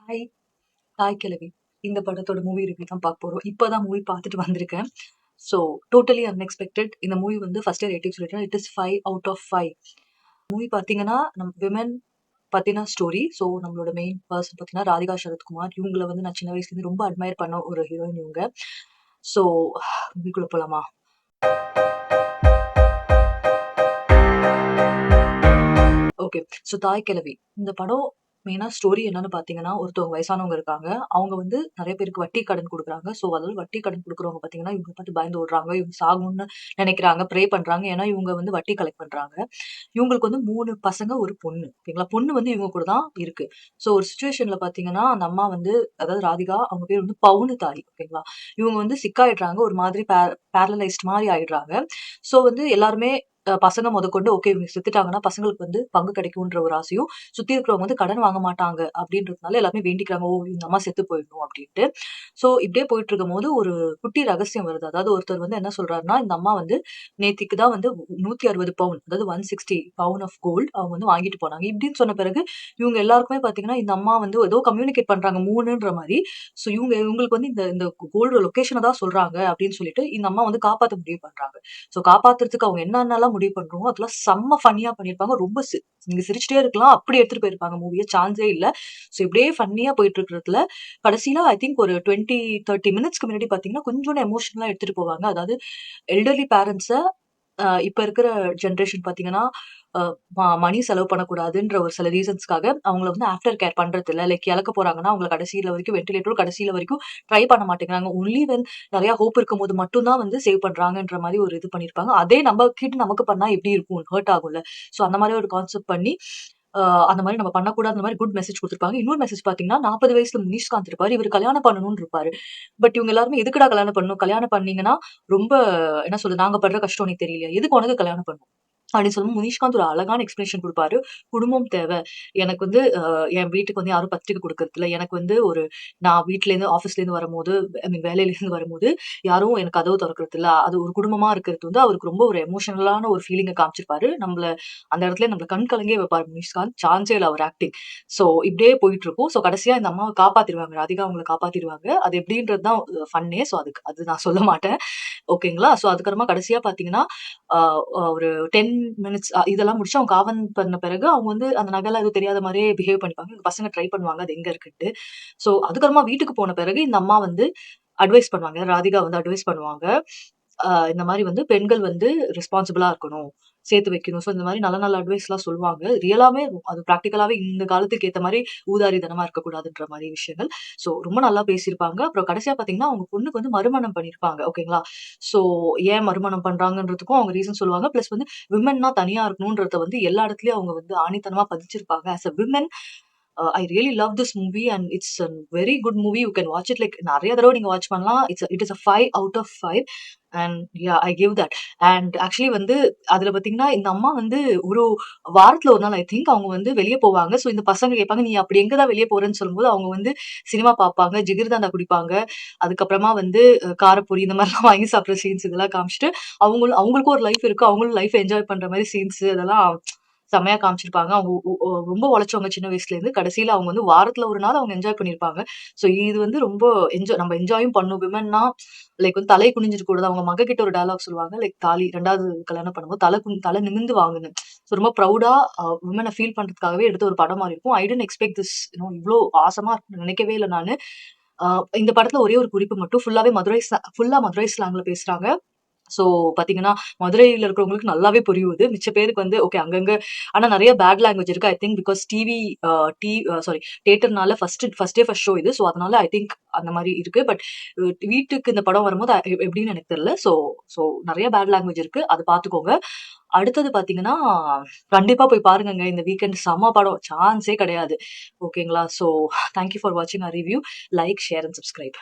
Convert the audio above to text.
Hi தாய் கிழவி. இந்த படத்தோட மூவி ரிவ்யூ தான் பார்க்க போறோம். இப்பதான் மூவி பார்த்துட்டு வந்திருக்கேன். So totally unexpected. இந்த மூவி வந்து ஃபர்ஸ்ட் ரேட்டிங் சொல்லிட்டேன். It is 5 out of 5. Movie பார்த்தீங்கன்னா நம்ம விமன் பத்தின ஸ்டோரி. ஸோ நம்மளோட மெயின் பர்சன் பார்த்தீங்கன்னா ராதிகா சரத்குமார். இவங்கள வந்து நான் சின்ன வயசுலேருந்து ரொம்ப அட்மையர் பண்ண ஒரு ஹீரோயின் இவங்க. ஸோ மூவிக்குள்ள போலாமா? ஓகே. ஸோ தாய் கிழவி. இந்த படம் மெயினா ஸ்டோரி என்னன்னு பார்த்தீங்கன்னா, ஒருத்தவங்க வயசானவங்க இருக்காங்க. அவங்க வந்து நெறைய பேருக்கு வட்டி கடன் குடுக்குறாங்க. ஸோ அதாவது வட்டி கடன் குடுக்குறவங்க பார்த்தீங்கன்னா, இவங்கள பார்த்து பயந்து ஓடுறாங்க. இவங்க சாகணும்னு நெனைக்கிறாங்க. ப்ரே பண்றாங்க. ஏன்னா இவங்க வந்து வட்டி கலெக்ட் பண்றாங்க. இவங்களுக்கு வந்து 3 பசங்க, 1 பொண்ணு. ஓகேங்களா? பொண்ணு வந்து இவங்க கூட தான் இருக்கு. ஸோ ஒரு சிச்சுவேஷன்ல பார்த்தீங்கன்னா, அந்த அம்மா வந்து அதாவது ராதிகா அவங்க பேர் வந்து பவுனு தாய். ஓகேங்களா? இவங்க வந்து சிக் ஆயிடுறாங்க. ஒரு மாதிரி பேரலைஸ்ட் மாரி ஆயிடுறாங்க. ஸோ வந்து எல்லாருமே பசங்க மொதற்கொண்டு ஓகே இவங்க செத்துட்டாங்கன்னா, பசங்களுக்கு வந்து பங்கு கிடைக்குன்ற ஒரு ஆசையும், சுத்தி இருக்கிறவங்க வந்து கடன் வாங்க மாட்டாங்க அப்படின்றதுனால எல்லாருமே வேண்டிக்கிறாங்க. ஓ! இந்த அம்மா செத்து போயிடணும் அப்படின்ட்டு. ஸோ இப்படியே போயிட்டு இருக்கும்போது ஒரு குட்டி ரகசியம் வருது. அதாவது ஒருத்தர் வந்து என்ன சொல்றாருன்னா, இந்த அம்மா வந்து நேத்திக்கு தான் வந்து 160 பவுன் அதாவது 160 பவுன் ஆஃப் கோல்ட் அவங்க வந்து வாங்கிட்டு போனாங்க. இப்படின்னு சொன்ன பிறகு இவங்க எல்லாருக்குமே பார்த்தீங்கன்னா, இந்த அம்மா வந்து ஏதோ கம்யூனிகேட் பண்றாங்க 3ன்ற மாரி. ஸோ இவங்களுக்கு வந்து இந்த இந்த கோல்டு லொகேஷன தான் சொல்றாங்க அப்படின்னு சொல்லிட்டு இந்த அம்மா வந்து காப்பாத்த முடிவு பண்றாங்க. ஸோ காப்பாத்துறதுக்கு அவங்க என்னென்னலாம் முடிவு பண்றோமோ, அதெல்லாம் செம்ம ஃபன்னியா பண்ணியிருப்பாங்க. ரொம்ப நீங்க சிரிச்சுட்டே இருக்கலாம். அப்படி எடுத்துட்டு போயிருப்பாங்க மூவிய. சான்ஸே இல்ல. ஸோ இப்படியே ஃபன்னியா போயிட்டு இருக்கிறதுல, கடைசில ஐ திங்க் ஒரு 20, 30 மினிட்ஸ்க்கு முன்னாடி பார்த்தீங்கன்னா, கொஞ்சோண்டு எமோஷனலா எடுத்துட்டு போவாங்க. அதாவது எல்டர்லி பேரண்ட்ஸ இப்ப இருக்கிற ஜெனரேஷன் பார்த்தீங்கன்னா, அ மணி செலவு பண்ணக்கூடாதுன்ற ஒரு சில ரீசன்ஸ்க்காக அவங்கள வந்து ஆஃப்டர் கேர் பண்றதில்ல. லைக் இறக்க போறாங்கன்னா, அவங்கள கடைசில வரைக்கும் வென்டிலேட்டரும் கடைசில வரைக்கும் ட்ரை பண்ண மாட்டேங்கிறாங்க. ஒன்லி வென் நெறைய ஹோப் இருக்கும்போது மட்டும் தான் வந்து சேவ் பண்றாங்கன்ற மாரி ஒரு இது பண்ணியிருப்பாங்க. அதே நம்ம கிட் நமக்கு பண்ணா எப்படி இருக்கும்? ஹர்ட் ஆகும்ல. ஸோ அந்த மாரி ஒரு கான்செப்ட் பண்ணி, அ அந்த மாரி நம்ம பண்ணக்கூடாதுன்ற மாரி குட் மெசேஜ் குடுத்துருப்பாங்க. இன்னொரு மெசேஜ் பார்த்தீங்கன்னா, 40 வயசுல முனிஷ்காந்த் இருப்பாரு. இவரு கல்யாணம் பண்ணணும்னு இருப்பாரு. பட் இவங்க எல்லாருமே எதுக்குடா கல்யாணம் பண்ணணும்? கல்யாணம் பண்ணீங்கன்னா, ரொம்ப என்ன சொல்றது? நாங்க படுற கஷ்டம் உனக்கு தெரியலையா? எதுக்கு உனக்கு கல்யாணம் பண்ணணும்? அப்படின்னு சொல்லும்போது முனிஷ்காந்த் ஒரு அழகான எக்ஸ்பிளனேஷன் குடுப்பாரு. குடும்பம் தேவை. எனக்கு வந்து என் வீட்டுக்கு வந்து யாரும் பத்திரிக்கை குடுக்கறதில்ல. எனக்கு வந்து நான் வீட்லேருந்து ஆஃபீஸ்லேருந்து வரும்போது, ஐ மீன் வேலையிலேருந்து வரும்போது, யாரும் எனக்கு கதவு தொறக்கறதில்ல. அது ஒரு குடும்பமா இருக்கிறது வந்து அவருக்கு ரொம்ப ஒரு எமோஷனலான ஒரு ஃபீலிங்க காமிச்சிருப்பாரு. அந்த இடத்துல நம்மள கண் கலங்கவே வைப்பாரு முனிஷ்காந்த். சான்ஸே இல்ல அவர் ஆக்டிங். ஸோ இப்படியே போயிட்டுருக்கும். ஸோ கடைசியா இந்த அம்மாவ காப்பாத்திருவாங்க. ராதிகா அவங்கள காப்பாத்திருவாங்க. அது எப்படின்றது தான் ஃபன்னே. ஸோ அது நான் சொல்ல மாட்டேன். ஓகேங்களா? ஸோ அதுக்கப்புறமா கடைசியா பார்த்தீங்கன்னா, அ ஒரு 10 மினிட்ஸ் இதெல்லாம் முடிச்சு அவங்க காவல் பண்ண பிறகு அவங்க வந்து அந்த நகைலாம் எதுவும் தெரியாத மாரியே பிஹேவ் பண்ணிப்பாங்க. எங்க பசங்க ட்ரை பண்ணுவாங்க. அது எங்க இருக்குன்ட்டு. ஸோ அதுக்கப்புறமா வீட்டுக்கு போன பிறகு இந்த அம்மா வந்து அட்வைஸ் பண்ணுவாங்க. ராதிகா வந்து அட்வைஸ் பண்ணுவாங்க. இந்த மாரி வந்து பெண்கள் வந்து ரெஸ்பான்சிபிளா இருக்கணும். சேர்த்து வைக்கணும். ஸோ இந்த மாரி நல்ல நல்ல அட்வைஸ்லாம் சொல்லுவாங்க. ரியலாவே அது பிராக்டிகலாவே இந்த காலத்துக்கு ஏத்த மாரி ஊதாரித்தனமா இருக்கக்கூடாதுன்ற மாரி விஷயங்கள். ஸோ ரொம்ப நல்லா பேசியிருப்பாங்க. அப்புறம் கடைசியா பார்த்தீங்கன்னா, அவங்க பொண்ணுக்கு வந்து மறுமணம் பண்ணியிருப்பாங்க. ஓகேங்களா? ஸோ ஏன் மறுமணம் பண்றாங்கன்றதுக்கும் அவங்க ரீசன் சொல்லுவாங்க. பிளஸ் வந்து விமென்னா தனியா இருக்கணும்ன்றத வந்து எல்லா இடத்துலயும் அவங்க வந்து ஆணித்தனமா பதிச்சிருப்பாங்க. As a women I really love this movie and it's a very good movie. You can watch it like நெறைய தடவ நீங்க வாட்ச் பண்ணலாம். It is a 5 out of 5 and yeah I give that. And actually வந்து அதுல பார்த்தீங்கன்னா, இந்த அம்மா வந்து ஒரு வாரத்துல ஒரு நாள் ஐ திங்க் அவங்க வந்து வெளிய போவாங்க. ஸோ இந்த பசங்க கேட்பாங்க, "நீ அப்படி எங்க தான் வெளிய போறன்னு?" சொல்லும்போது, அவங்க வந்து சினிமா பார்ப்பாங்க, ஜிகர்தண்டா குடிப்பாங்க. அதுக்கப்புறமா வந்து காரப்பூரி இந்த மாரிலாம் வாங்கி சாப்பிடுற சீன்ஸ் இதெல்லாம் காமிச்சுட்டு, அவங்களுக்கும் ஒரு லைஃப் இருக்கு. அவங்களும் லைஃப் என்ஜாய் பண்ற மாரி சீன்ஸ் அதெல்லாம் செம்மையா காமிச்சிருப்பாங்க. அவங்க ரொம்ப உழைச்சவங்க சின்ன வயசுலேருந்து. கடைசியில அவங்க வந்து வாரத்துல ஒரு நாள் அவங்க என்ஜாய் பண்ணியிருப்பாங்க. ஸோ இது வந்து ரொம்ப நம்ம என்ஜாயும் பண்ணணும். விமென்னா லைக் வந்து தலை குனிஞ்சிட்டு கூடாது. அவங்க மக கிட்ட ஒரு டயலாக் சொல்லுவாங்க. லைக் தாலி 2வது கல்யாணம் பண்ணும்போது தலை நிமிர்ந்து வாங்கணும். ஸோ ரொம்ப ப்ரவுடா விமன ஃபீல் பண்றதுக்காகவே எடுத்த ஒரு படம் மாரி இருக்கும். ஐ டிட்ன்ட் எக்ஸ்பெக்ட் திஸ் இவ்ளோ ஆசமா இருக்கும்னு நினைக்கவே இல்ல நானு. அ இந்த படத்துல ஒரே ஒரு குறிப்பு மட்டும் ஃபுல்லா மதுரை ஸ்லாங்ல பேசுறாங்க. ஸோ பார்த்தீங்கன்னா, மதுரையில இருக்கிறவங்களுக்கு நல்லாவே புரியும் இது. மிச்ச பேருக்கு வந்து ஓகே அங்கங்க ஆனா நெறைய பேட் லாங்குவேஜ் இருக்கு. I think because TV a T sorry தியேட்டர்னால ஃபர்ஸ்ட் ஷோ இது. ஸோ அதனால ஐ திங்க் அந்த மாரி இருக்கு. பட் வீட்டுக்கு இந்த படம் வரும்போது எப்படின்னு எனக்கு தெரியல. ஸோ ஸோ நெறைய பேட் லாங்குவேஜ் இருக்கு. அத பார்த்துக்கோங்க. அடுத்தது பார்த்தீங்கன்னா, கண்டிப்பா போய் பாருங்கங்க. இந்த வீக்கெண்ட் செம்ம படம். சான்ஸே கிடையாது. ஓகேங்களா? ஸோ தேங்க் யூ ஃபார் வாட்சிங் our review. Like, share and subscribe.